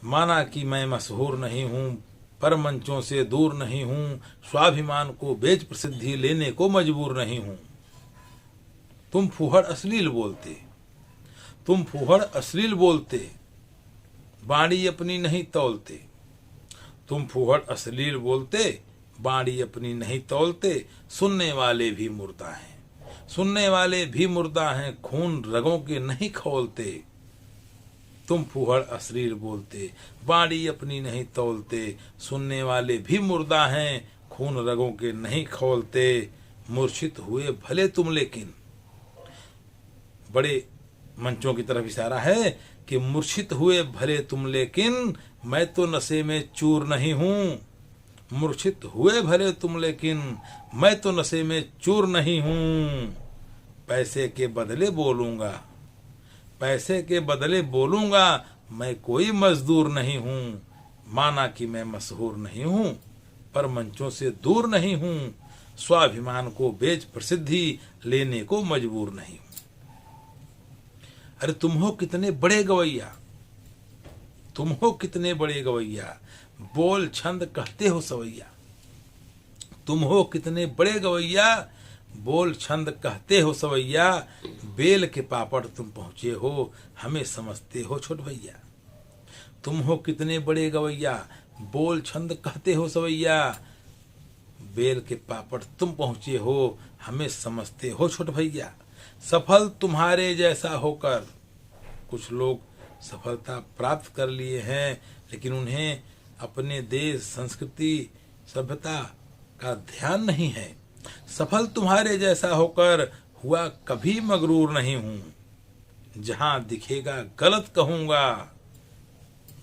माना कि मैं मशहूर नहीं हूँ, पर मंचों से दूर नहीं हूँ, स्वाभिमान को बेच प्रसिद्धि लेने को मजबूर नहीं हूँ। तुम फूहड़ अश्लील बोलते, तुम फूहड़ अश्लील बोलते, बाणी अपनी नहीं तौलते। तुम फूहड़ अश्लील बोलते, बाणी अपनी नहीं तौलते। सुनने वाले भी मुर्दा हैं, सुनने वाले भी मुर्दा हैं, खून रगों के नहीं खौलते। तुम फूहड़ अश्लील बोलते, बाणी अपनी नहीं तौलते। सुनने वाले भी मुर्दा हैं, खून रगों के नहीं खौलते। मूर्छित हुए भले तुम लेकिन, बड़े मंचों की तरफ इशारा है कि मूर्छित हुए भले तुम लेकिन मैं तो नशे में चूर नहीं हूं। मूर्छित हुए भले तुम लेकिन मैं तो नशे में चूर नहीं हूं। पैसे के बदले बोलूंगा, पैसे के बदले बोलूंगा, मैं कोई मजदूर नहीं हूं। माना कि मैं मशहूर नहीं हूं, पर मंचों से दूर नहीं हूं। स्वाभिमान को बेच प्रसिद्धि लेने को मजबूर नहीं हूं। अरे तुम हो कितने बड़े गवैया, तुम हो कितने बड़े गवैया, बोल छंद कहते हो सवैया। तुम हो कितने बड़े गवैया, बोल छंद कहते हो सवैया। बेल के पापड़ तुम पहुंचे हो, हमें समझते हो छोट भैया। तुम हो कितने बड़े गवैया, बोल छंद कहते हो सवैया। बेल के पापड़ तुम पहुंचे हो, हमें समझते हो छोट भैया। सफल तुम्हारे जैसा होकर, कुछ लोग सफलता प्राप्त कर लिए हैं, लेकिन उन्हें अपने देश, संस्कृति, सभ्यता का ध्यान नहीं है। सफल तुम्हारे जैसा होकर हुआ कभी मगरूर नहीं हूं। जहां दिखेगा गलत कहूंगा,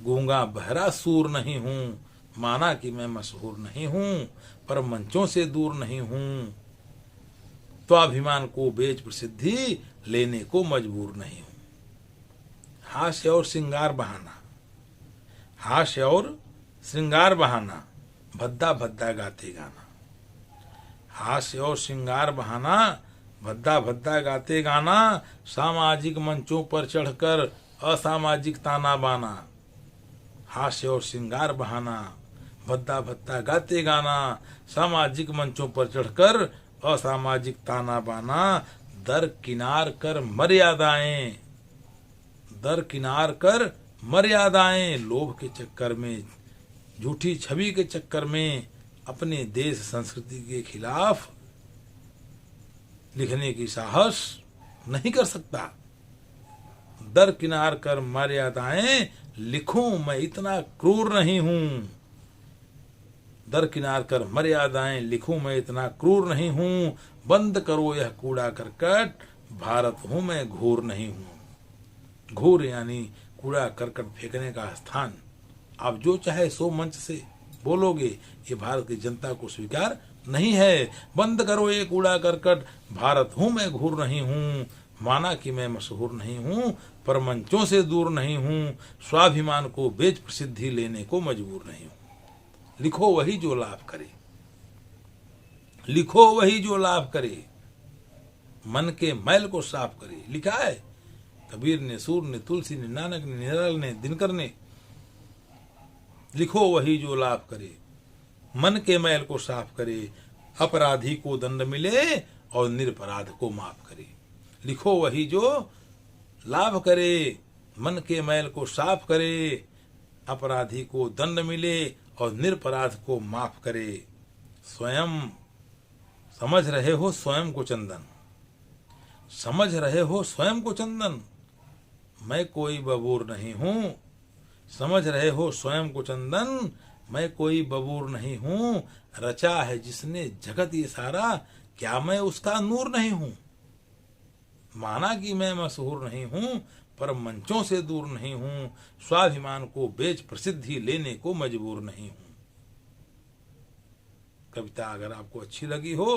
गूंगा बहरा सूर नहीं हूं। माना कि मैं मशहूर नहीं हूं, पर मंचों से दूर नहीं हूं। स्वाभिमान को बेच प्रसिद्धि लेने को मजबूर नहीं हूं। हास्य और श्रृंगार बहाना, हास्य और श्रृंगार बहाना, भद्दा भद्दा गाते गाना। हास्य और श्रृंगार बहाना, भद्दा भद्दा गाते गाना। सामाजिक मंचों पर चढ़कर असामाजिक ताना बाना। हास्य और श्रृंगार बहाना, भद्दा भद्दा गाते गाना। सामाजिक मंचों पर चढ़कर असामाजिक ताना बाना। दर किनार कर मर्यादाएं, दर किनार कर मर्यादाएं। लोभ के चक्कर में, झूठी छवि के चक्कर में अपने देश संस्कृति के खिलाफ लिखने की साहस नहीं कर सकता। दर किनार कर मर्यादाएं, लिखूं मैं इतना क्रूर नहीं हूं। दर किनार कर मर्यादाएं, लिखूं मैं इतना क्रूर नहीं हूं। बंद करो यह कूड़ा करकट, भारत हूं मैं घूर नहीं हूं। घूर यानी कूड़ा करकट फेंकने का स्थान। आप जो चाहे सो मंच से बोलोगे, ये भारत की जनता को स्वीकार नहीं है। बंद करो ये कूड़ा करकट, भारत हूं मैं घूर नहीं हूं। माना कि मैं मशहूर नहीं हूं, पर मंचों से दूर नहीं हूं। स्वाभिमान को बेच प्रसिद्धि लेने को मजबूर नहीं हूं। लिखो वही जो लाभ करे, लिखो वही जो लाभ करे, मन के मैल को साफ करे। लिखा है कबीर ने, सूर ने, तुलसी ने, नानक ने, निराल ने, दिनकर ने। लिखो वही जो लाभ करे, मन के मैल को साफ करे। अपराधी को दंड मिले और निरपराध को माफ करे। लिखो वही जो लाभ करे, मन के मैल को साफ करे। अपराधी को दंड मिले और निरपराध को माफ करे। स्वयं समझ रहे हो स्वयं को चंदन, समझ रहे हो स्वयं को चंदन। मैं कोई बबूर नहीं हूं। समझ रहे हो स्वयं को चंदन, मैं कोई बबूर नहीं हूं। रचा है जिसने जगत ये सारा, क्या मैं उसका नूर नहीं हूं। माना कि मैं मशहूर नहीं हूं, पर मंचों से दूर नहीं हूं। स्वाभिमान को बेच प्रसिद्धि लेने को मजबूर नहीं हूं। कविता अगर आपको अच्छी लगी हो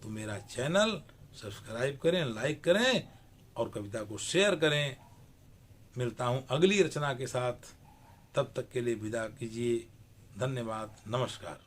तो मेरा चैनल सब्सक्राइब करें, लाइक करें और कविता को शेयर करें। मिलता हूं अगली रचना के साथ, तब तक के लिए विदा कीजिए। धन्यवाद, नमस्कार।